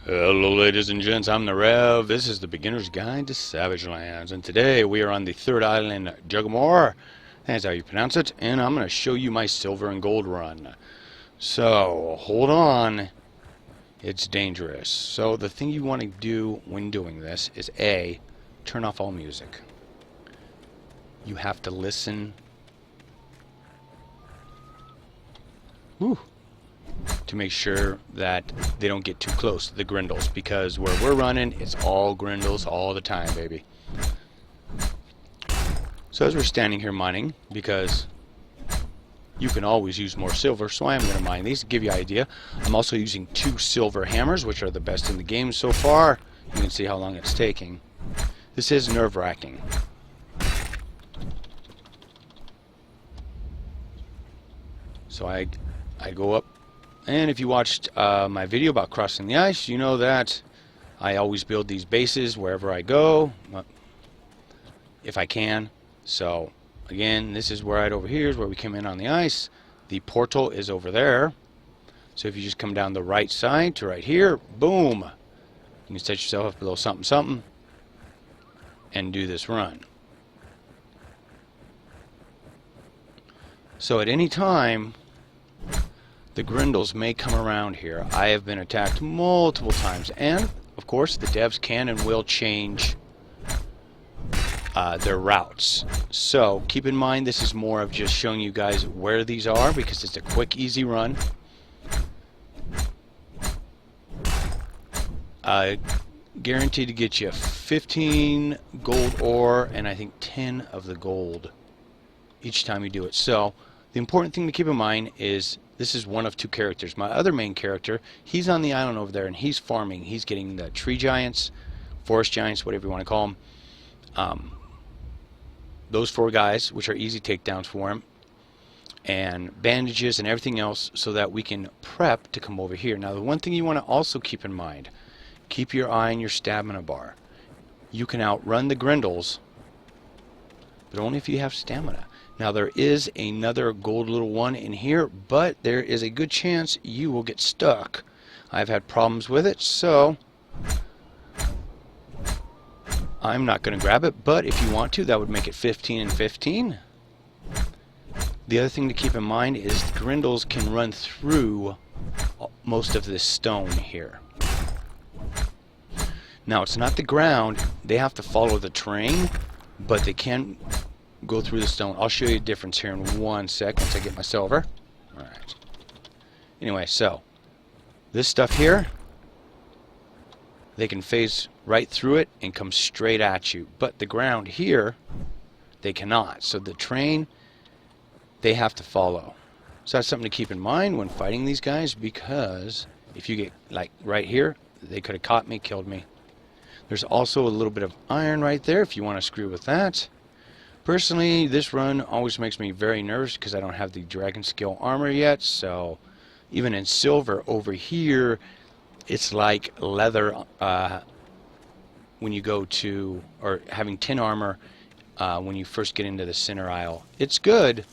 Hello ladies and gents, I'm the Rev. This is the Beginner's Guide to Savage Lands, and today we are on the third island, Jormunghar. That's how you pronounce it, and I'm going to show you my silver and gold run. So, hold on, it's dangerous. So the thing you want to do when doing this is A, turn off all music. You have to listen to make sure that they don't get too close to the grindles, because where we're running, it's all grindles all the time, baby. So as we're standing here mining, because you can always use more silver, so I am going to mine these to give you an idea. I'm also using 2 silver hammers, which are the best in the game so far. You can see how long it's taking. This is nerve-wracking. So I go up. And if you watched my video about crossing the ice, you know that I always build these bases wherever I go, if I can. So again, this is right over here is where we come in on the ice. The portal is over there. So if you just come down the right side to right here, boom, you can set yourself up a little something something and do this run. So at any time, the grindles may come around here. I have been attacked multiple times, and of course the devs can and will change their routes. So keep in mind, this is more of just showing you guys where these are, because it's a quick, easy run. Guaranteed to get you 15 gold ore, and I think 10 of the gold each time you do it. So the important thing to keep in mind is this is one of 2 characters. My other main character, he's on the island over there, and he's farming. He's getting the tree giants, forest giants, whatever you want to call them. Those 4 guys, which are easy takedowns for him, and bandages and everything else, so that we can prep to come over here. Now, the one thing you want to also keep in mind, keep your eye on your stamina bar. You can outrun the grindles, but only if you have stamina. Now there is another gold little one in here, but there is a good chance you will get stuck. I've had problems with it, so I'm not going to grab it, but if you want to, that would make it 15 and 15. The other thing to keep in mind is the grindles can run through most of this stone here. Now it's not the ground, they have to follow the terrain, but they can go through the stone. I'll show you a difference here in 1 sec once I get my silver. Alright. Anyway, so this stuff here, they can phase right through it and come straight at you. But the ground here, they cannot. So the terrain, they have to follow. So that's something to keep in mind when fighting these guys, because if you get like right here, they could have caught me, killed me. There's also a little bit of iron right there if you want to screw with that. Personally, this run always makes me very nervous because I don't have the dragon scale armor yet, so even in silver over here, it's like leather when you go to, or having tin armor when you first get into the center aisle. It's good,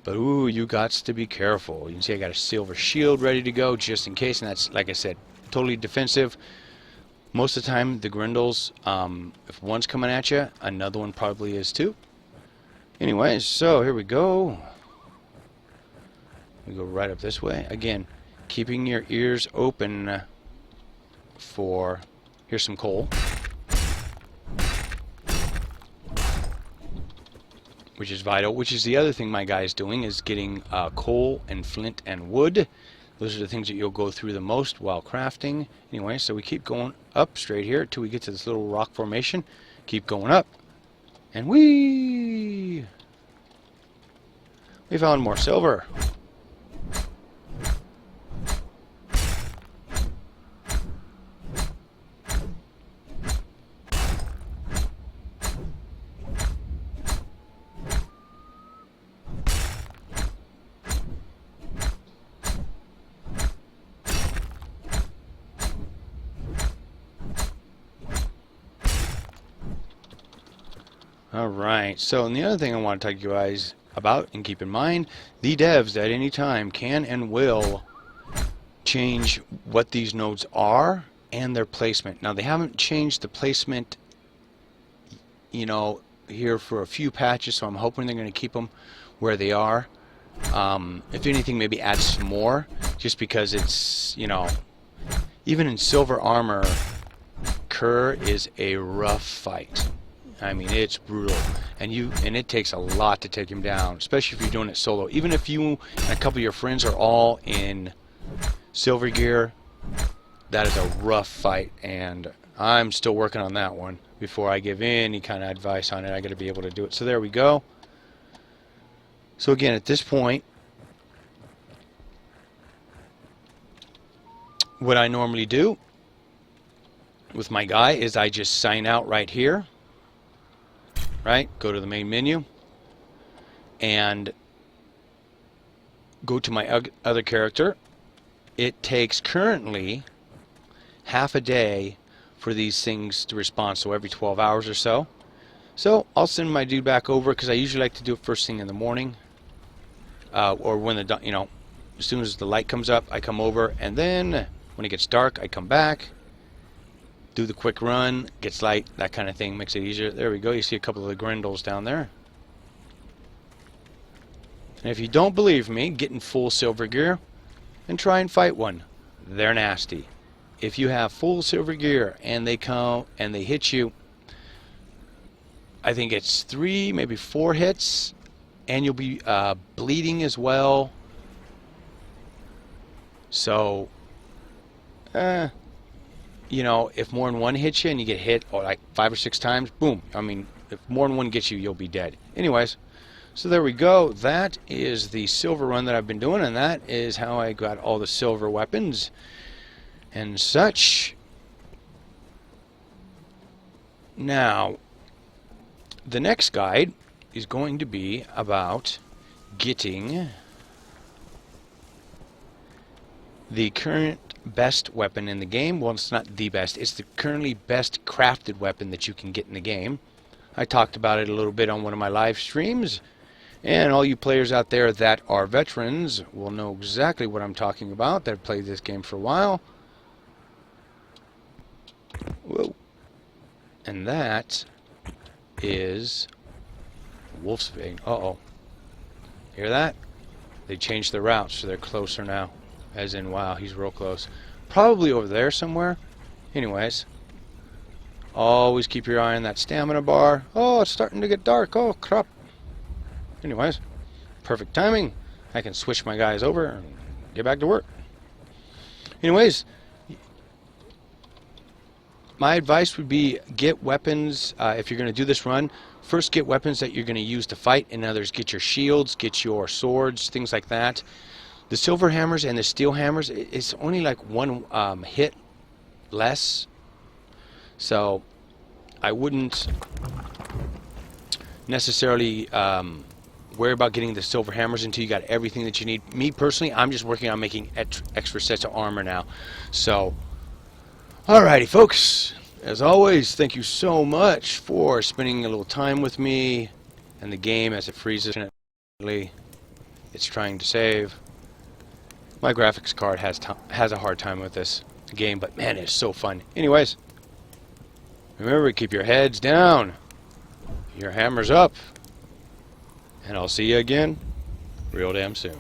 but ooh, you got to be careful. You can see I got a silver shield ready to go just in case, and that's, like I said, totally defensive. Most of the time, the grindles, if one's coming at you, another one probably is too. Anyways, so here we go. We go right up this way. Again, keeping your ears open for... Here's some coal, which is vital. Which is the other thing my guy's doing, is getting coal and flint and wood. Those are the things that you'll go through the most while crafting. Anyway, so we keep going up straight here until we get to this little rock formation. Keep going up. And we found more silver. Alright, so and the other thing I want to talk to you guys about, and keep in mind, the devs at any time can and will change what these nodes are and their placement. Now, they haven't changed the placement, you know, here for a few patches, so I'm hoping they're going to keep them where they are. If anything, maybe add some more, just because it's, you know, even in silver armor, Kerr is a rough fight. I mean, it's brutal, and it takes a lot to take him down, especially if you're doing it solo. Even if you and a couple of your friends are all in silver gear, that is a rough fight, and I'm still working on that one. Before I give any kind of advice on it, I got to be able to do it. So there we go. So again, at this point, what I normally do with my guy is I just sign out right here, right? Go to the main menu and go to my other character. It takes currently half a day for these things to respond, so every 12 hours or so. So I'll send my dude back over, because I usually like to do it first thing in the morning, or when the, you know, as soon as the light comes up, I come over, and then when it gets dark, I come back, do the quick run, gets light, that kind of thing, makes it easier. There we go. You see a couple of the grindles down there. And if you don't believe me, get in full silver gear and try and fight one. They're nasty. If you have full silver gear and they come and they hit you, I think it's 3, maybe 4 hits, and you'll be bleeding as well. So, you know, if more than one hits you and you get hit like 5 or 6 times, boom. I mean, if more than one gets you, you'll be dead. Anyways, so there we go. That is the silver run that I've been doing, and that is how I got all the silver weapons and such. Now, the next guide is going to be about getting the current best weapon in the game. Well, it's not the best. It's the currently best crafted weapon that you can get in the game. I talked about it a little bit on one of my live streams, and all you players out there that are veterans will know exactly what I'm talking about, that have played this game for a while. Whoa. And that is Wolf's Vein. Uh-oh. Hear that? They changed the routes, so they're closer now. As in, wow, he's real close. Probably over there somewhere. Anyways, always keep your eye on that stamina bar. Oh, it's starting to get dark. Oh, crap. Anyways, perfect timing. I can switch my guys over and get back to work. Anyways, my advice would be get weapons. If you're going to do this run, first get weapons that you're going to use to fight. In others, get your shields, get your swords, things like that. The silver hammers and the steel hammers, it's only like one hit less. So I wouldn't necessarily worry about getting the silver hammers until you got everything that you need. Me personally, I'm just working on making extra sets of armor now. So, alrighty folks, as always, thank you so much for spending a little time with me and the game as it freezes. It's trying to save. My graphics card has a hard time with this game, but man, it's so fun. Anyways, remember, keep your heads down, your hammers up, and I'll see you again real damn soon.